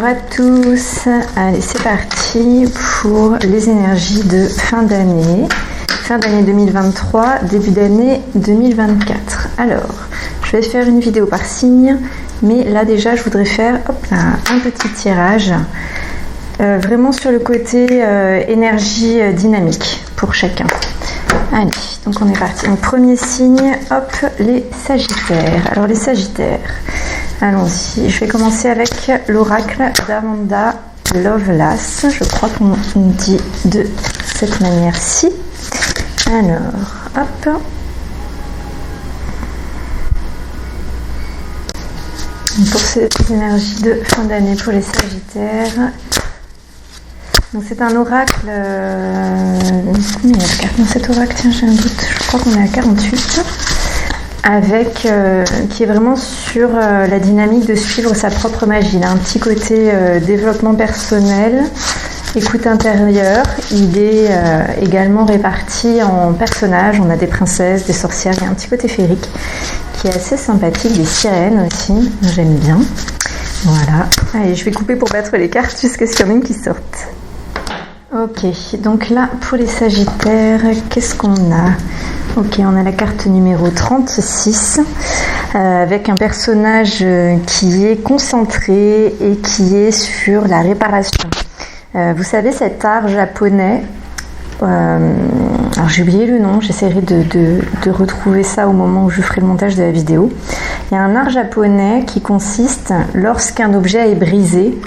à tous, allez c'est parti pour les énergies de fin d'année 2023, début d'année 2024. Alors, je vais faire une vidéo par signe, mais là déjà je voudrais faire un petit tirage, vraiment sur le côté énergie dynamique pour chacun. Allez, donc on est parti. Donc premier signe, hop, les Sagittaires. Alors les Sagittaires, allons-y. Je vais commencer avec l'oracle d'Amanda Lovelace. Je crois qu'on dit de cette manière-ci. Alors, hop. Pour ces énergies de fin d'année pour les Sagittaires. Donc c'est un oracle. Combien il y a de cartes dans cet oracle? Tiens, j'ai un doute. Je crois qu'on est à 48. Avec qui est vraiment sur la dynamique de suivre sa propre magie. Il a un petit côté développement personnel, écoute intérieure. Il est également réparti en personnages. On a des princesses, des sorcières. Il y a un petit côté féerique qui est assez sympathique. Des sirènes aussi. J'aime bien. Voilà. Allez, je vais couper pour battre les cartes jusqu'à ce qu'il y en ait une qui sorte. Ok, donc là, pour les Sagittaires, qu'est-ce qu'on a? Ok, on a la carte numéro 36, avec un personnage qui est concentré et qui est sur la réparation. Vous savez, cet art japonais, alors j'ai oublié le nom, j'essaierai de retrouver ça au moment où je ferai le montage de la vidéo. Il y a un art japonais qui consiste, lorsqu'un objet est brisé,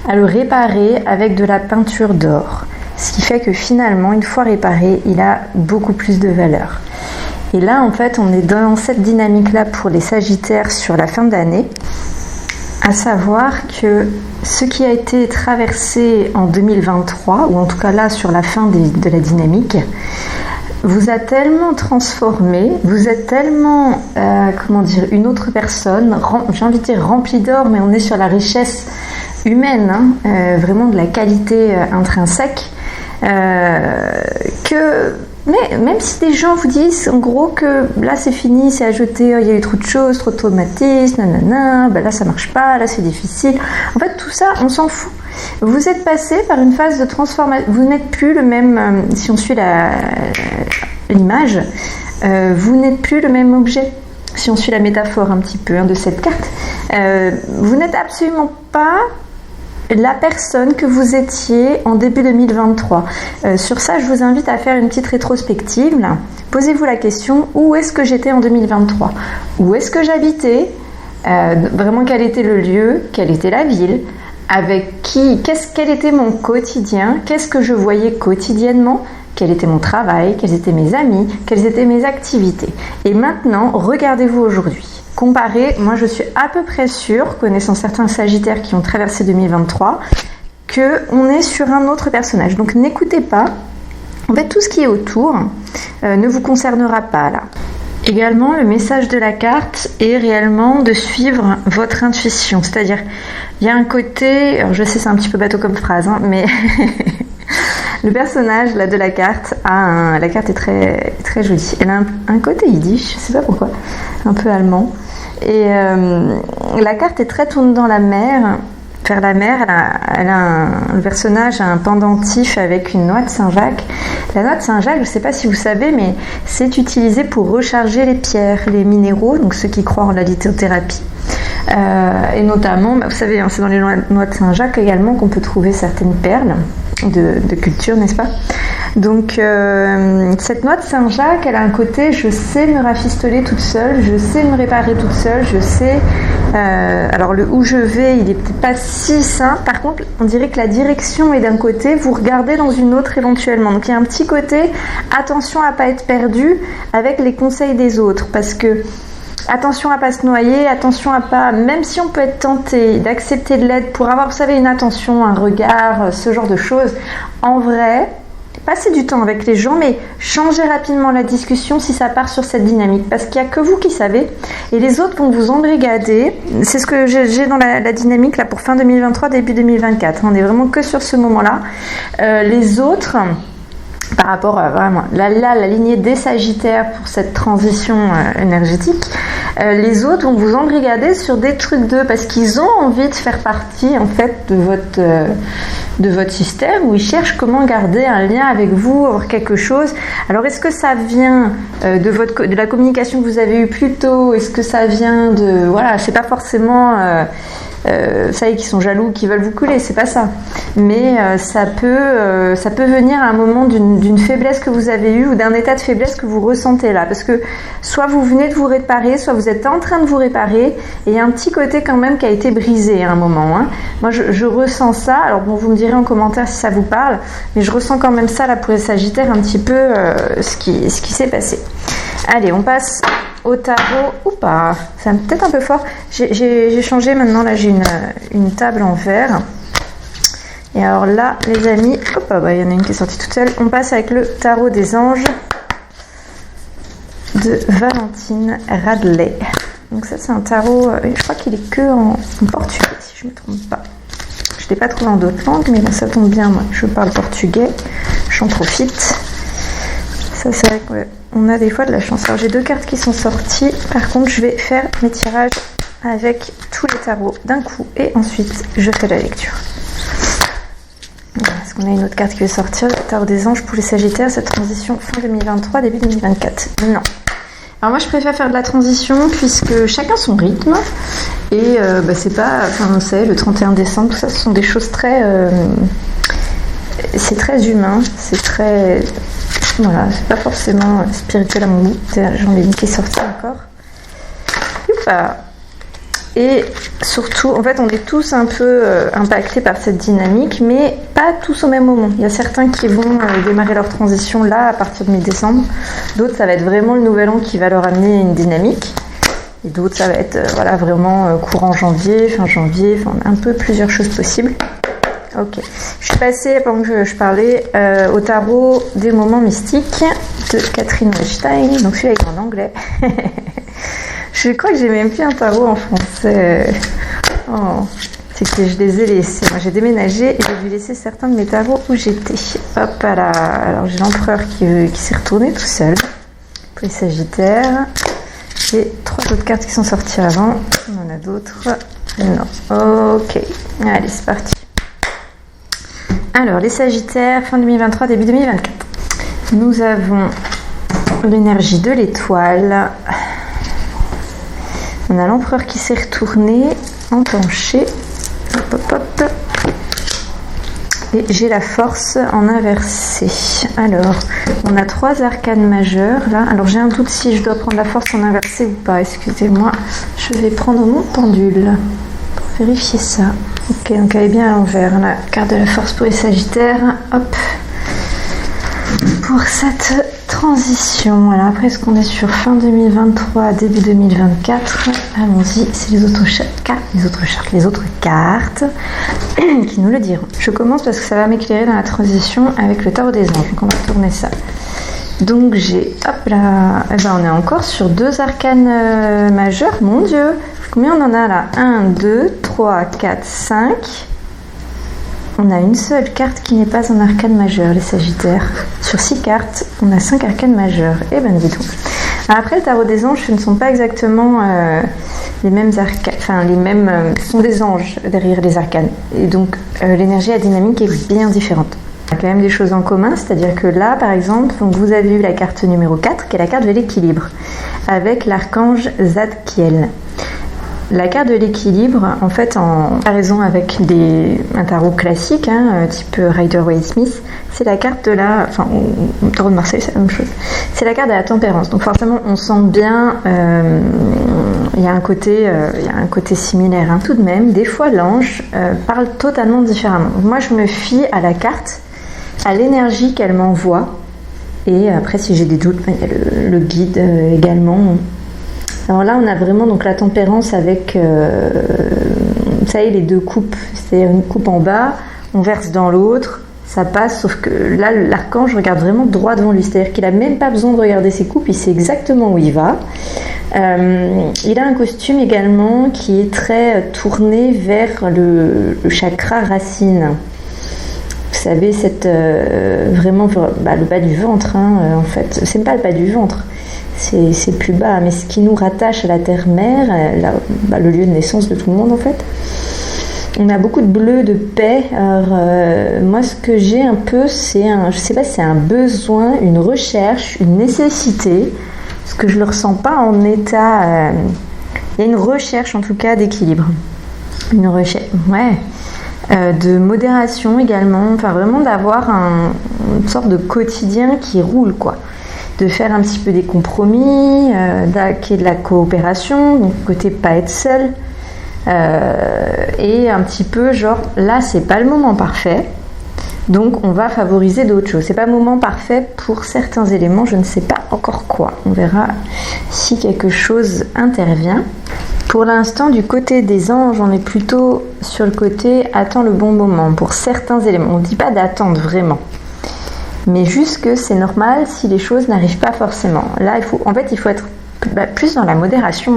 à le réparer avec de la peinture d'or. Ce qui fait que finalement, une fois réparé, il a beaucoup plus de valeur. Et là, en fait, on est dans cette dynamique-là pour les Sagittaires sur la fin d'année, à savoir que ce qui a été traversé en 2023, ou en tout cas là, sur la fin de la dynamique, vous a tellement transformé, vous êtes tellement, une autre personne, j'ai envie de dire remplie d'or, mais on est sur la richesse humaine, vraiment de la qualité intrinsèque, que même si des gens vous disent en gros que là c'est fini, c'est à jeter, il y a eu trop de choses, trop de traumatismes, nanana, là ça marche pas, là c'est difficile, en fait tout ça on s'en fout. Vous êtes passé par une phase de transformation, vous n'êtes plus le même, si on suit l'image, vous n'êtes plus le même objet. Si on suit la métaphore un petit peu de cette carte, vous n'êtes absolument pas la personne que vous étiez en début 2023. Sur ça, je vous invite à faire une petite rétrospective. Là. Posez-vous la question, où est-ce que j'étais en 2023? Où est-ce que j'habitais? Vraiment, quel était le lieu? Quelle était la ville? Avec qui? Quel était mon quotidien? Qu'est-ce que je voyais quotidiennement? Quel était mon travail? Quels étaient mes amis? Quelles étaient mes activités? Et maintenant, regardez-vous aujourd'hui. Comparez, moi je suis à peu près sûre, connaissant certains Sagittaires qui ont traversé 2023, qu'on est sur un autre personnage. Donc n'écoutez pas. En fait, tout ce qui est autour ne vous concernera pas là. Également, le message de la carte est réellement de suivre votre intuition. C'est-à-dire, il y a un côté, alors je sais c'est un petit peu bateau comme phrase, mais le personnage là, de la carte la carte est très, très jolie. Elle a un côté yiddish, je ne sais pas pourquoi, un peu allemand. Et la carte est très tournée dans la mer, vers la mer. Le personnage a un pendentif avec une noix de Saint-Jacques. La noix de Saint-Jacques, je ne sais pas si vous savez, mais c'est utilisé pour recharger les pierres, les minéraux, donc ceux qui croient en la lithothérapie. Et notamment, vous savez, c'est dans les noix de Saint-Jacques également qu'on peut trouver certaines perles de culture, n'est-ce pas? Donc cette noix de Saint-Jacques, elle a un côté, je sais me rafistoler toute seule, je sais me réparer toute seule, je sais... alors le où je vais, il est peut-être pas si simple. Par contre, on dirait que la direction est d'un côté, vous regardez dans une autre éventuellement. Donc il y a un petit côté, attention à pas être perdu avec les conseils des autres, parce que attention à pas se noyer, attention à pas, même si on peut être tenté d'accepter de l'aide pour avoir, vous savez, une attention, un regard, ce genre de choses, en vrai, passez du temps avec les gens, mais changez rapidement la discussion si ça part sur cette dynamique, parce qu'il n'y a que vous qui savez, et les autres vont vous embrigader. C'est ce que j'ai dans la dynamique là pour fin 2023, début 2024. On est vraiment que sur ce moment-là. Les autres... Par rapport à vraiment la lignée des Sagittaires pour cette transition énergétique, les autres vont vous embrigader sur des trucs d'eux parce qu'ils ont envie de faire partie en fait de votre système, où ils cherchent comment garder un lien avec vous, avoir quelque chose. Alors est-ce que ça vient de la communication que vous avez eue plus tôt? Est-ce que ça vient de... Voilà, c'est pas forcément... ça y est, qui sont jaloux, qui veulent vous couler, c'est pas ça. Mais ça peut venir à un moment d'une faiblesse que vous avez eue ou d'un état de faiblesse que vous ressentez là. Parce que soit vous venez de vous réparer, soit vous êtes en train de vous réparer, et il y a un petit côté quand même qui a été brisé à un moment. Hein. Moi, je ressens ça. Alors bon, vous me direz en commentaire si ça vous parle, mais je ressens quand même ça là pour les Sagittaires, un petit peu ce qui s'est passé. Allez, on passe au tarot. Oupa, c'est peut-être un peu fort. J'ai changé maintenant, là j'ai une table en verre. Et alors là, les amis, hop, bah, il y en a une qui est sortie toute seule. On passe avec le tarot des anges de Valentine Radley. Donc ça c'est un tarot, je crois qu'il est que en portugais, si je ne me trompe pas. Je ne l'ai pas trouvé en d'autres langues, mais bon, ça tombe bien, moi je parle portugais, j'en profite. Ça c'est vrai que... Ouais. On a des fois de la chance. Alors j'ai 2 cartes qui sont sorties. Par contre, je vais faire mes tirages avec tous les tarots d'un coup. Et ensuite, je fais la lecture. Est-ce qu'on a une autre carte qui veut sortir? Le tarot des anges pour les Sagittaires, cette transition fin 2023, début 2024. Non. Alors moi, je préfère faire de la transition puisque chacun son rythme. Et c'est pas... Enfin, vous savez, le 31 décembre, tout ça, ce sont des choses très... c'est très humain. C'est très... Voilà, c'est pas forcément spirituel à mon goût. J'en ai une qui est sortie encore. Et surtout, en fait, on est tous un peu impactés par cette dynamique, mais pas tous au même moment. Il y a certains qui vont démarrer leur transition là, à partir de mi-décembre. D'autres, ça va être vraiment le nouvel an qui va leur amener une dynamique. Et d'autres, ça va être vraiment courant janvier, fin janvier, enfin, un peu plusieurs choses possibles. Ok, je suis passée, pendant que je parlais, au tarot des moments mystiques de Catherine Weinstein. Donc celui-là est en anglais. Je crois que j'ai même plus un tarot en français. Oh, c'est que je les ai laissés. Moi j'ai déménagé et j'ai dû laisser certains de mes tarots où j'étais. Hop là. Alors j'ai l'empereur qui s'est retourné tout seul. Pour les Sagittaires. J'ai 3 autres cartes qui sont sorties avant. On en a d'autres. Non. Ok. Allez, c'est parti. Alors, les Sagittaires, fin 2023, début 2024. Nous avons l'énergie de l'étoile. On a l'empereur qui s'est retourné, empenché. Hop, hop, hop. Et j'ai la force en inversé. Alors, on a 3 arcanes majeures là. Alors, j'ai un doute si je dois prendre la force en inversé ou pas. Excusez-moi. Je vais prendre mon pendule pour vérifier ça. Ok, donc elle est bien à l'envers, la carte de la force pour les Sagittaires. Hop. Pour cette transition. Voilà, après, est-ce qu'on est sur fin 2023, début 2024? Allons-y, c'est les autres cartes qui nous le diront. Je commence parce que ça va m'éclairer dans la transition avec le tarot des anges. Donc on va tourner ça. Donc j'ai, hop là, on est encore sur 2 arcanes majeures. Mon Dieu, combien on en a là? 1, 2, 3, 4, 5. On a une seule carte qui n'est pas un arcane majeur, les Sagittaires. Sur 6 cartes, on a 5 arcanes majeures. Eh ben dis donc. Après, le tarot des anges, ce ne sont pas exactement les mêmes arcanes, enfin les mêmes, ce sont des anges derrière les arcanes. Et donc l'énergie, la dynamique est bien différente. Il y a quand même des choses en commun, c'est-à-dire que là, par exemple, donc vous avez eu la carte numéro 4, qui est la carte de l'équilibre, avec l'archange Zadkiel. La carte de l'équilibre, en fait, en comparaison avec un tarot classique, type Rider-Waite-Smith, c'est la carte de la... Enfin, au tarot de Marseille, c'est la même chose. C'est la carte de la tempérance. Donc forcément, on sent bien... Il y a un côté similaire. Tout de même, des fois, l'ange parle totalement différemment. Donc, moi, je me fie à la carte, à l'énergie qu'elle m'envoie. Et après, si j'ai des doutes, il y a le guide également. Alors là, on a vraiment donc la tempérance avec, vous savez, les 2 coupes. C'est une coupe en bas, on verse dans l'autre, ça passe, sauf que là, l'archange regarde vraiment droit devant lui. C'est-à-dire qu'il n'a même pas besoin de regarder ses coupes, il sait exactement où il va. Il a un costume également qui est très tourné vers le chakra racine. Vous savez, vraiment le bas du ventre, en fait. C'est pas le bas du ventre. c'est plus bas, mais ce qui nous rattache à la terre-mère, le lieu de naissance de tout le monde en fait. On a beaucoup de bleu, de paix. Alors, moi, ce que j'ai un peu, c'est un besoin, une recherche, une nécessité, parce que je ne le ressens pas en état. Il y a une recherche, en tout cas, d'équilibre. Une recherche, de modération également. Enfin, vraiment d'avoir une sorte de quotidien qui roule, quoi. De faire un petit peu des compromis, qu'il y ait de la coopération, donc côté pas être seul. Et un petit peu genre là c'est pas le moment parfait, donc on va favoriser d'autres choses. C'est pas le moment parfait pour certains éléments, je ne sais pas encore quoi, on verra si quelque chose intervient. Pour l'instant, du côté des anges, on est plutôt sur le côté attends le bon moment pour certains éléments. On ne dit pas d'attendre vraiment, mais juste que c'est normal si les choses n'arrivent pas forcément. Là il faut être plus dans la modération.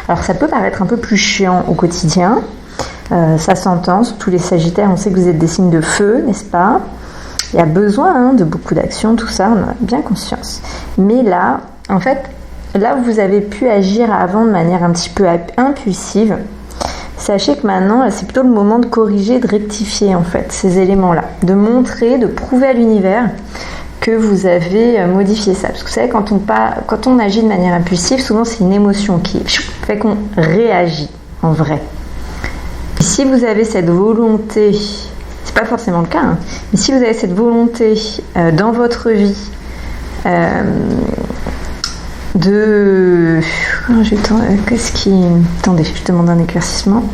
Alors ça peut paraître un peu plus chiant au quotidien, ça s'entend, surtout les Sagittaires, on sait que vous êtes des signes de feu, n'est-ce pas? Il y a besoin de beaucoup d'action, tout ça, on en a bien conscience. Mais là, en fait, là où vous avez pu agir avant de manière un petit peu impulsive, sachez que maintenant, c'est plutôt le moment de corriger, de rectifier en fait ces éléments-là, de montrer, de prouver à l'univers que vous avez modifié ça. Parce que vous savez, quand on agit de manière impulsive, souvent c'est une émotion qui fait qu'on réagit en vrai. Et si vous avez cette volonté, c'est pas forcément le cas, mais si vous avez cette volonté dans votre vie Attendez, je demande un éclaircissement.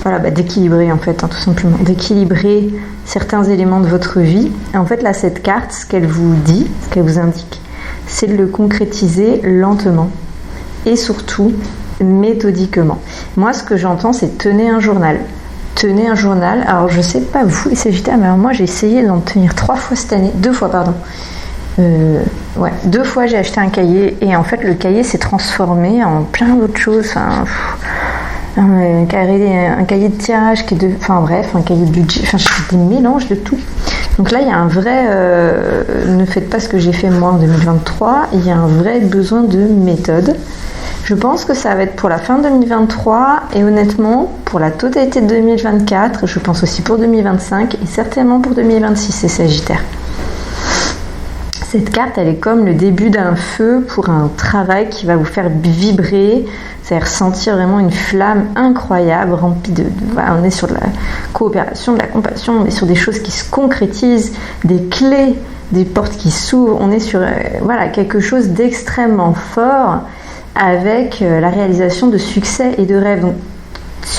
Voilà, d'équilibrer en fait, tout simplement. D'équilibrer certains éléments de votre vie. Et en fait, là, cette carte, ce qu'elle vous dit, ce qu'elle vous indique, c'est de le concrétiser lentement. Et surtout, méthodiquement. Moi, ce que j'entends, c'est tenez un journal. Tenez un journal. Alors, je sais pas vous, les Sagittaires, mais alors moi, j'ai essayé d'en tenir 2 fois, pardon. 2 fois, j'ai acheté un cahier. Et en fait, le cahier s'est transformé en plein d'autres choses. Un cahier de tirage qui est un cahier de budget, des mélanges de tout. Donc là il y a un vrai ne faites pas ce que j'ai fait moi en 2023, il y a un vrai besoin de méthode. Je pense que ça va être pour la fin 2023 et honnêtement pour la totalité de 2024, je pense aussi pour 2025 et certainement pour 2026, c'est Sagittaire. Cette carte, elle est comme le début d'un feu pour un travail qui va vous faire vibrer, c'est-à-dire sentir vraiment une flamme incroyable, remplie on est sur de la coopération, de la compassion, on est sur des choses qui se concrétisent, des clés, des portes qui s'ouvrent, on est sur quelque chose d'extrêmement fort avec la réalisation de succès et de rêves. Donc,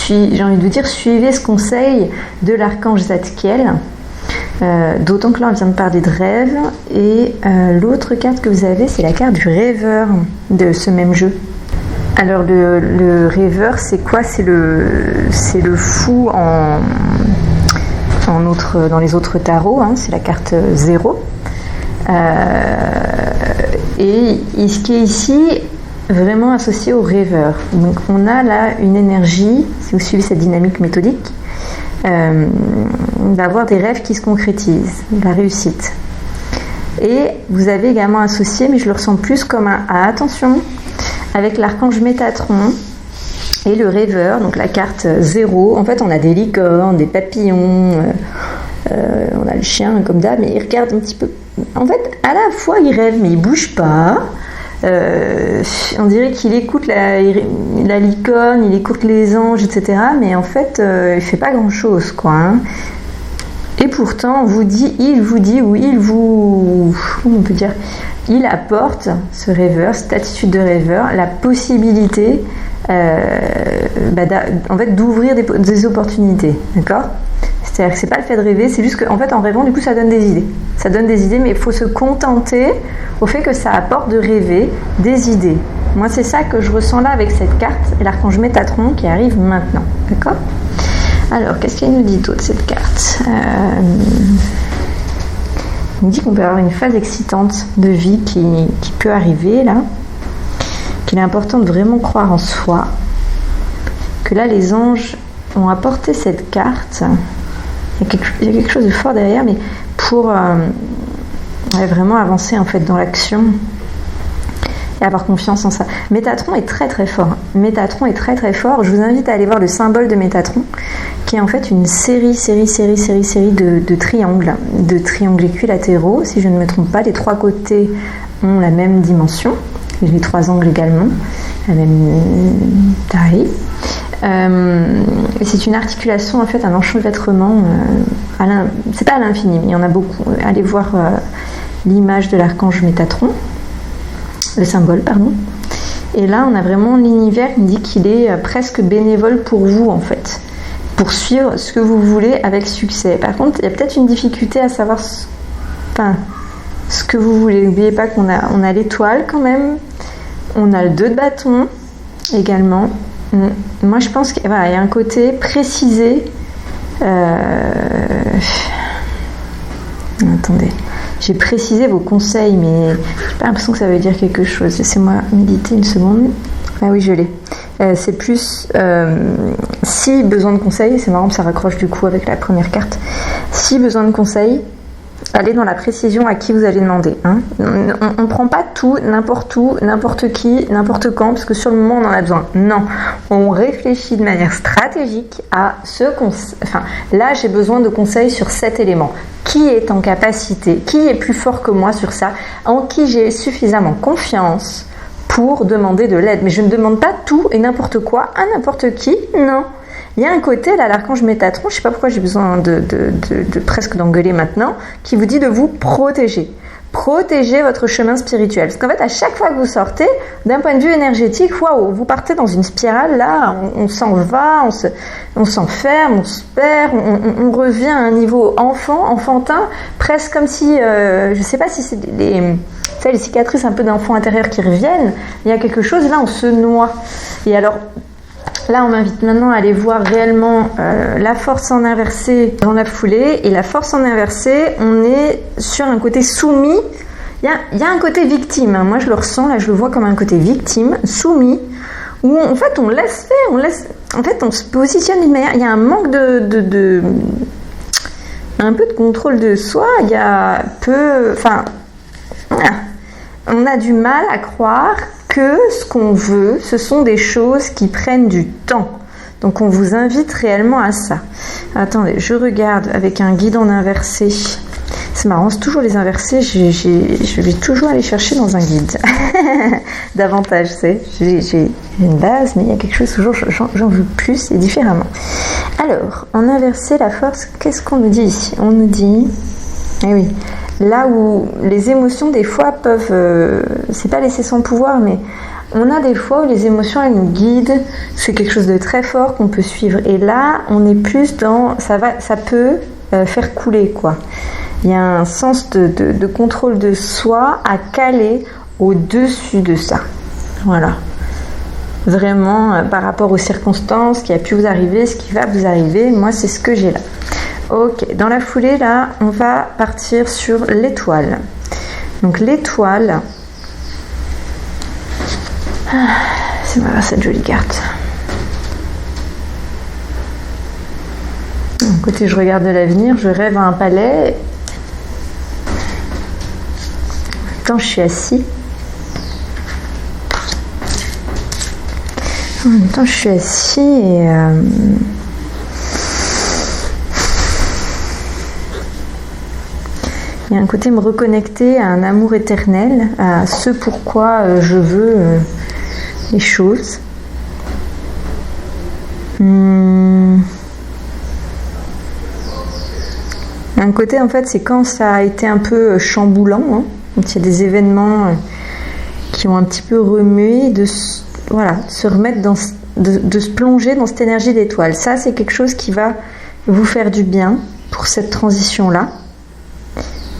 j'ai envie de vous dire, suivez ce conseil de l'archange Zadkiel. D'autant que là on vient de parler de rêve et l'autre carte que vous avez c'est la carte du rêveur de ce même jeu. Alors le rêveur c'est quoi? C'est le fou dans les autres tarots, c'est la carte 0 et ce qui est ici vraiment associé au rêveur. Donc on a là une énergie, si vous suivez cette dynamique méthodique, d'avoir des rêves qui se concrétisent, la réussite. Et vous avez également associé, mais je le ressens plus comme attention, avec l'archange Métatron et le rêveur, donc la carte 0. En fait, on a des licornes, des papillons, on a le chien comme d'hab, mais il regarde un petit peu. En fait, à la fois, il rêve, mais il bouge pas. On dirait qu'il écoute la licorne, il écoute les anges, etc. Mais en fait, il fait pas grand-chose, quoi. Et pourtant, il apporte ce rêveur, cette attitude de rêveur, la possibilité, d'ouvrir des opportunités, d'accord ? C'est-à-dire que c'est pas le fait de rêver, c'est juste qu'en fait, en rêvant, du coup, ça donne des idées. Ça donne des idées, mais il faut se contenter au fait que ça apporte de rêver des idées. Moi, c'est ça que je ressens là avec cette carte et l'archange Métatron qui arrive maintenant, d'accord ? Alors, qu'est-ce qu'elle nous dit d'autre, cette carte ? Il nous dit qu'on peut avoir une phase excitante de vie qui peut arriver, là, qu'il est important de vraiment croire en soi, que là, les anges ont apporté cette carte. Il y a quelque chose de fort derrière, mais pour vraiment avancer en fait dans l'action, et avoir confiance en ça. Métatron est très très fort. Métatron est très très fort. Je vous invite à aller voir le symbole de Métatron, qui est en fait une série de triangles équilatéraux. Si je ne me trompe pas, les 3 côtés ont la même dimension, et les 3 angles également, la même taille. Et c'est une articulation, en fait, un enchevêtrement. C'est pas à l'infini, mais il y en a beaucoup. Allez voir l'image de l'archange Métatron, le symbole, pardon. Et là, on a vraiment l'univers qui dit qu'il est presque bénévole pour vous, en fait, pour suivre ce que vous voulez avec succès. Par contre, il y a peut-être une difficulté à savoir ce que vous voulez. N'oubliez pas qu'on a l'étoile quand même, on a le 2 de bâton également. Moi, je pense qu'il y a un côté précisé. Attendez, j'ai précisé vos conseils, mais j'ai pas l'impression que ça veut dire quelque chose. Laissez-moi méditer une seconde. Ah oui, je l'ai. C'est plus si besoin de conseils. C'est marrant que ça raccroche du coup avec la première carte. Si besoin de conseils, allez dans la précision à qui vous allez demander. Hein. On ne prend pas tout, n'importe où, n'importe qui, n'importe quand, parce que sur le moment on en a besoin. Non, on réfléchit de manière stratégique à ce conseil. Enfin, là j'ai besoin de conseils sur cet élément. Qui est en capacité, qui est plus fort que moi sur ça, en qui j'ai suffisamment confiance pour demander de l'aide. Mais je ne demande pas tout et n'importe quoi à n'importe qui, non. Il y a un côté, là, l'archange Métatron, je ne sais pas pourquoi j'ai besoin de presque d'engueuler maintenant, qui vous dit de vous protéger. Protéger votre chemin spirituel. Parce qu'en fait, à chaque fois que vous sortez, d'un point de vue énergétique, waouh, vous partez dans une spirale, là, on s'en va, on s'enferme, on se perd, on revient à un niveau enfantin, presque comme si, je ne sais pas si c'est les cicatrices un peu d'enfant intérieur qui reviennent, il y a quelque chose, là, on se noie. Et alors, là, on m'invite maintenant à aller voir réellement la force en inversé dans la foulée. Et la force en inversé, on est sur un côté soumis. Il y a un côté victime. Hein. Moi, je le ressens, là, je le vois comme un côté victime, soumis, où en fait, on laisse faire. En fait, on se positionne d'une manière. Il y a un manque un peu de contrôle de soi. Il y a on a du mal à croire que ce qu'on veut, ce sont des choses qui prennent du temps. Donc on vous invite réellement à ça. Attendez, je regarde avec un guide en inversé. C'est marrant, c'est toujours les inversés, je vais toujours aller chercher dans un guide. Davantage, c'est. J'ai une base, mais il y a quelque chose, toujours j'en veux plus et différemment. Alors, en inversé, la force, qu'est-ce qu'on nous dit ici? On nous dit, eh oui, là où les émotions des fois peuvent, c'est pas laisser son pouvoir, mais on a des fois où les émotions elles nous guident, c'est quelque chose de très fort qu'on peut suivre. Et là, on est plus dans, ça peut faire couler quoi. Il y a un sens de contrôle de soi à caler au-dessus de ça. Voilà. Vraiment, par rapport aux circonstances, ce qui a pu vous arriver, ce qui va vous arriver, moi c'est ce que j'ai là. Ok, dans la foulée là, on va partir sur l'étoile. Donc l'étoile, c'est pas cette jolie carte. Côté je regarde l'avenir, je rêve à un palais. En même temps je suis assis. En même temps je suis assis et il y a un côté me reconnecter à un amour éternel, à ce pourquoi je veux les choses. Un côté en fait c'est quand ça a été un peu chamboulant, hein, quand il y a des événements qui ont un petit peu remué, de se remettre de se plonger dans cette énergie d'étoile. Ça c'est quelque chose qui va vous faire du bien pour cette transition là,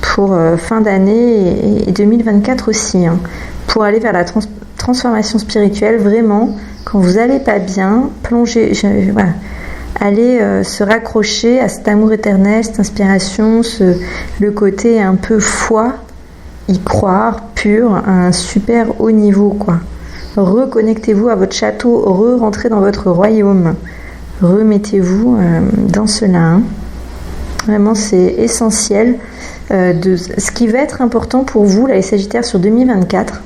pour fin d'année et 2024 aussi, hein, pour aller vers la transformation spirituelle. Vraiment, quand vous n'allez pas bien, plongez, allez se raccrocher à cet amour éternel, cette inspiration, le côté un peu foi, y croire, pur, à un super haut niveau, quoi. Reconnectez-vous à votre château, rentrez dans votre royaume, remettez-vous dans cela. Hein. Vraiment, c'est essentiel. Ce qui va être important pour vous, là, les Sagittaires, sur 2024,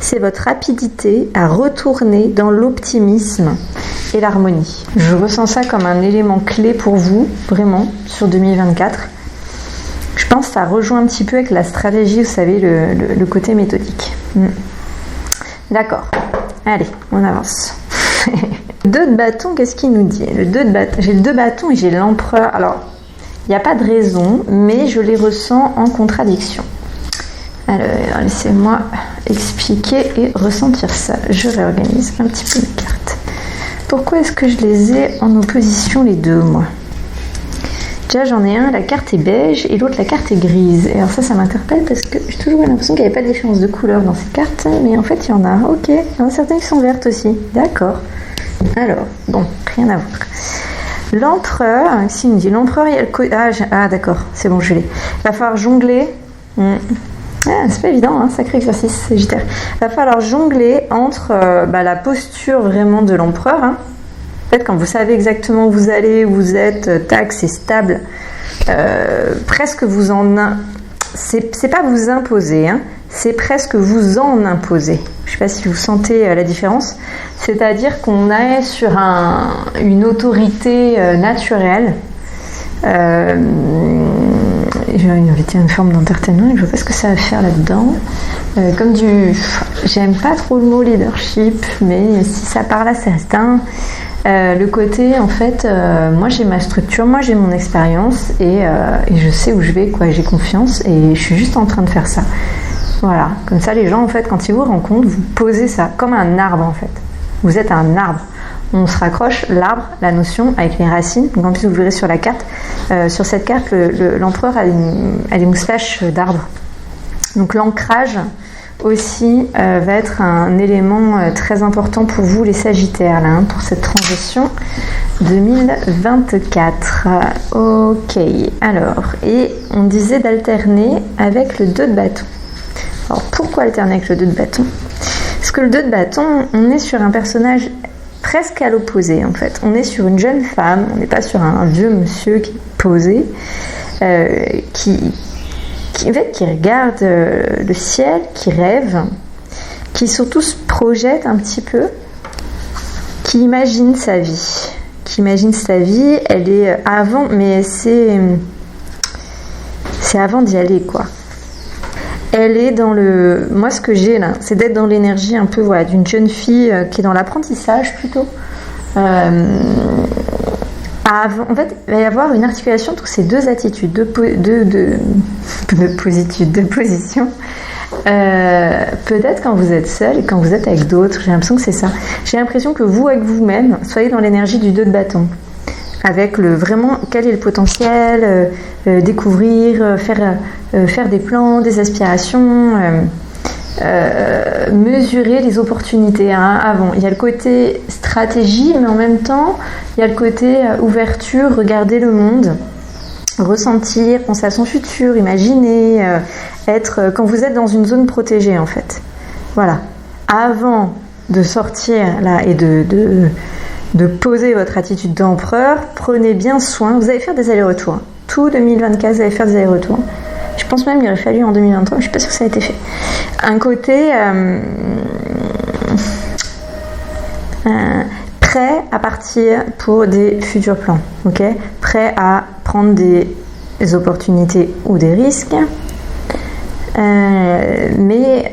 c'est votre rapidité à retourner dans l'optimisme et l'harmonie. Je ressens ça comme un élément clé pour vous, vraiment, sur 2024. Je pense que ça rejoint un petit peu avec la stratégie, vous savez, le côté méthodique. D'accord. Allez, on avance. 2 de bâton, qu'est-ce qu'il nous dit? Le 2 de bâton, j'ai le 2 bâtons et j'ai l'empereur. Alors, il n'y a pas de raison, mais je les ressens en contradiction. Alors, laissez-moi expliquer et ressentir ça. Je réorganise un petit peu mes cartes. Pourquoi est-ce que je les ai en opposition les deux, moi? Déjà, j'en ai un, la carte est beige, et l'autre, la carte est grise. Et alors ça m'interpelle parce que j'ai toujours eu l'impression qu'il n'y avait pas de différence de couleur dans ces cartes, mais en fait, il y en a. Ok, il y en a certaines qui sont vertes aussi. D'accord. Alors, bon, rien à voir. L'empereur, ici, il nous dit l'empereur, il y a le côté... Ah, d'accord, c'est bon, je l'ai. Il va falloir jongler. C'est pas évident, hein, sacré exercice sagittaire. Il va falloir jongler entre la posture vraiment de l'empereur. Hein. En fait, quand vous savez exactement où vous allez, où vous êtes, tac, c'est stable. Presque vous en... C'est pas vous imposer, hein, c'est presque vous en imposer. Je sais pas si vous sentez la différence. C'est-à-dire qu'on est sur une autorité naturelle. J'ai une forme d'entertainment, je vois pas ce que ça va faire là-dedans. J'aime pas trop le mot leadership, mais si ça parle à certains, le côté, en fait, moi j'ai ma structure, moi j'ai mon expérience et je sais où je vais, quoi, j'ai confiance et je suis juste en train de faire ça. Voilà, comme ça les gens, en fait, quand ils vous rencontrent, vous posez ça comme un arbre, en fait. Vous êtes un arbre. On se raccroche l'arbre, la notion, avec les racines. Donc en plus, vous verrez sur la carte. Sur cette carte, l'empereur a des moustaches d'arbre. Donc l'ancrage aussi va être un élément très important pour vous, les Sagittaires, là, pour cette transition 2024. Ok, alors, et on disait d'alterner avec le 2 de bâton. Alors pourquoi alterner avec le 2 de bâton? Parce que le 2 de bâton, on est sur un personnage presque à l'opposé, en fait. On est sur une jeune femme, on n'est pas sur un vieux monsieur qui est posé, qui regarde le ciel, qui rêve, qui surtout se projette un petit peu, qui imagine sa vie. Elle est avant, mais c'est avant d'y aller, quoi. Elle est dans le... Moi, ce que j'ai là, c'est d'être dans l'énergie un peu, voilà, d'une jeune fille qui est dans l'apprentissage plutôt. En fait, il va y avoir une articulation entre ces deux attitudes, de position. Peut-être quand vous êtes seul et quand vous êtes avec d'autres, j'ai l'impression que c'est ça. J'ai l'impression que vous, avec vous-même, soyez dans l'énergie du 2 de bâton. Avec vraiment quel est le potentiel, découvrir, faire des plans, des aspirations, mesurer les opportunités avant. Il y a le côté stratégie, mais en même temps, il y a le côté ouverture, regarder le monde, ressentir, penser à son futur, imaginer, être quand vous êtes dans une zone protégée, en fait. Voilà. Avant de sortir là et de poser votre attitude d'empereur, prenez bien soin. Vous allez faire des allers-retours. Tout 2024, vous allez faire des allers-retours. Je pense même qu'il aurait fallu en 2023, mais je ne suis pas sûre que ça a été fait. Un côté prêt à partir pour des futurs plans. Okay, prêt à prendre des opportunités ou des risques. Mais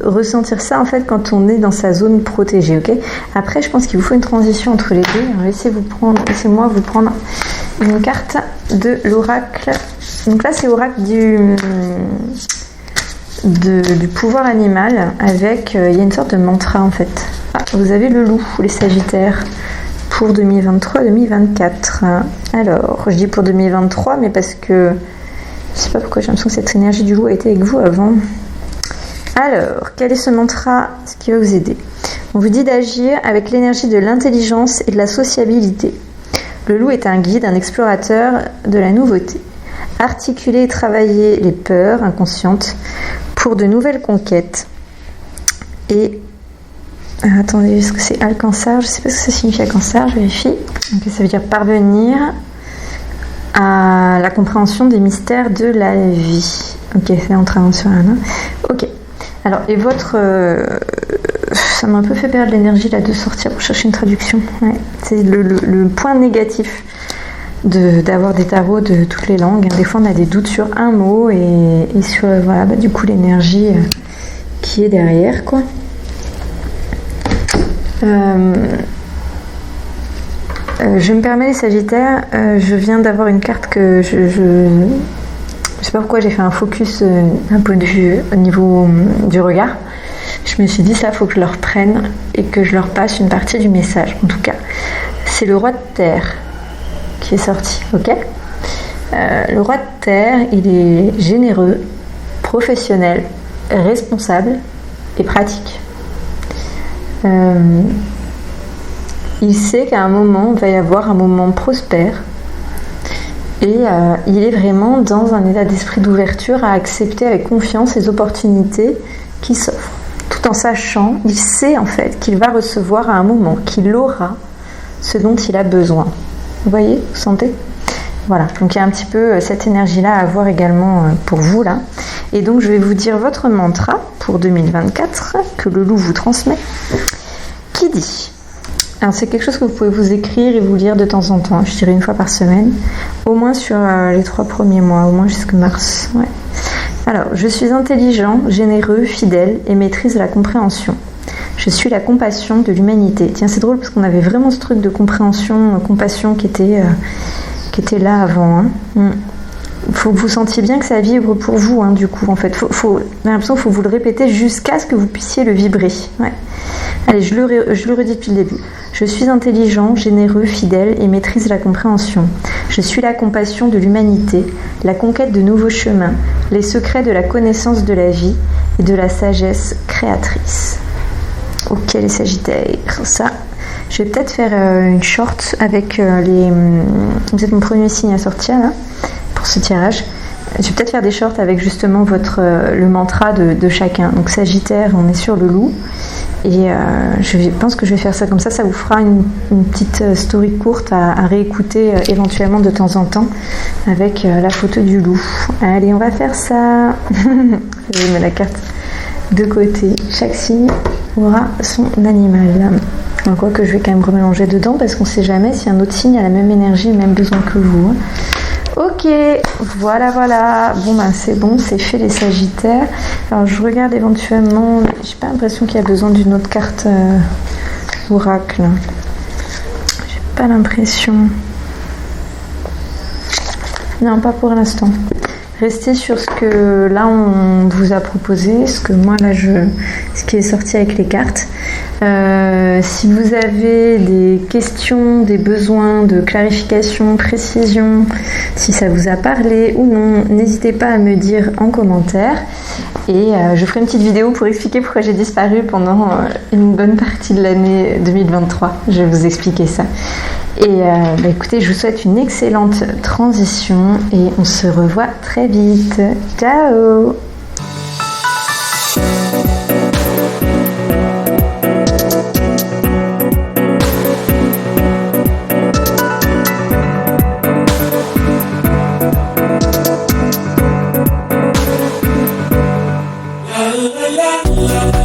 ressentir ça, en fait, quand on est dans sa zone protégée. Okay, après, je pense qu'il vous faut une transition entre les deux. Laissez-moi vous prendre une carte de l'oracle. Donc là, c'est l'oracle du pouvoir animal avec, il y a une sorte de mantra, en fait. Vous avez le loup, les Sagittaires, pour 2023-2024. Alors, je dis pour 2023, mais parce que je sais pas pourquoi j'ai l'impression que cette énergie du loup a été avec vous avant. Alors, quel est ce mantra, ce qui va vous aider? On vous dit d'agir avec l'énergie de l'intelligence et de la sociabilité. Le loup est un guide, un explorateur de la nouveauté. Articuler et travailler les peurs inconscientes pour de nouvelles conquêtes. Et attendez, est-ce que c'est alcançar? Je ne sais pas ce que ça signifie alcançar, je vérifie. Donc, ça veut dire parvenir à la compréhension des mystères de la vie. Ok, c'est en train sur un. Ok. Alors, et votre... ça m'a un peu fait perdre l'énergie là de sortir pour chercher une traduction. Ouais. C'est le point négatif d'avoir des tarots de toutes les langues. Des fois, on a des doutes sur un mot et sur, voilà, du coup, l'énergie qui est derrière, quoi. Je me permets les Sagittaires, je viens d'avoir une carte que je sais pas pourquoi j'ai fait un focus un peu au niveau du regard. Je me suis dit ça, faut que je leur prenne et que je leur passe une partie du message. En tout cas, c'est le roi de terre qui est sorti, ok. Le roi de terre, il est généreux, professionnel, responsable et pratique. Il sait qu'à un moment, il va y avoir un moment prospère et il est vraiment dans un état d'esprit d'ouverture à accepter avec confiance les opportunités qui s'offrent. Tout en sachant, il sait en fait qu'il va recevoir à un moment, qu'il aura ce dont il a besoin. Vous voyez, vous sentez ? Voilà, donc il y a un petit peu cette énergie-là à avoir également pour vous là. Et donc je vais vous dire votre mantra pour 2024 que le loup vous transmet, qui dit... Alors c'est quelque chose que vous pouvez vous écrire et vous lire de temps en temps, je dirais une fois par semaine, au moins sur les 3 premiers mois, au moins jusqu'à mars. Ouais. Alors, je suis intelligent, généreux, fidèle et maîtrise la compréhension. Je suis la compassion de l'humanité. Tiens, c'est drôle parce qu'on avait vraiment ce truc de compréhension, compassion qui était là avant. Hein. Faut que vous sentiez bien que ça vibre pour vous, hein, du coup, en fait. J'ai l'impression qu'il faut vous le répéter jusqu'à ce que vous puissiez le vibrer. Ouais. Allez, je le redis depuis le début. Je suis intelligent, généreux, fidèle et maîtrise la compréhension. Je suis la compassion de l'humanité, la conquête de nouveaux chemins, les secrets de la connaissance de la vie et de la sagesse créatrice. Ok, les Sagittaires, ça. Je vais peut-être faire une short avec les... Vous êtes mon premier signe à sortir, là, pour ce tirage. Je vais peut-être faire des shorts avec justement le mantra de chacun. Donc Sagittaire, on est sur le loup. Et je pense que je vais faire ça comme ça. Ça vous fera une petite story courte à réécouter éventuellement de temps en temps avec la photo du loup. Allez, on va faire ça. Je vais mettre la carte de côté. Chaque signe aura son animal. Donc, quoi que je vais quand même remélanger dedans parce qu'on ne sait jamais si un autre signe a la même énergie et le même besoin que vous. Hein. Ok, voilà. Bon, c'est bon, c'est fait les Sagittaires. Alors, je regarde éventuellement. J'ai pas l'impression qu'il y a besoin d'une autre carte oracle. J'ai pas l'impression. Non, pas pour l'instant. Restez sur ce que là on vous a proposé, ce que moi là ce qui est sorti avec les cartes. Si vous avez des questions, des besoins de clarification, précision, si ça vous a parlé ou non, n'hésitez pas à me dire en commentaire. Et je ferai une petite vidéo pour expliquer pourquoi j'ai disparu pendant une bonne partie de l'année 2023. Je vais vous expliquer ça. Et écoutez, je vous souhaite une excellente transition et on se revoit très vite. Ciao! La la la la.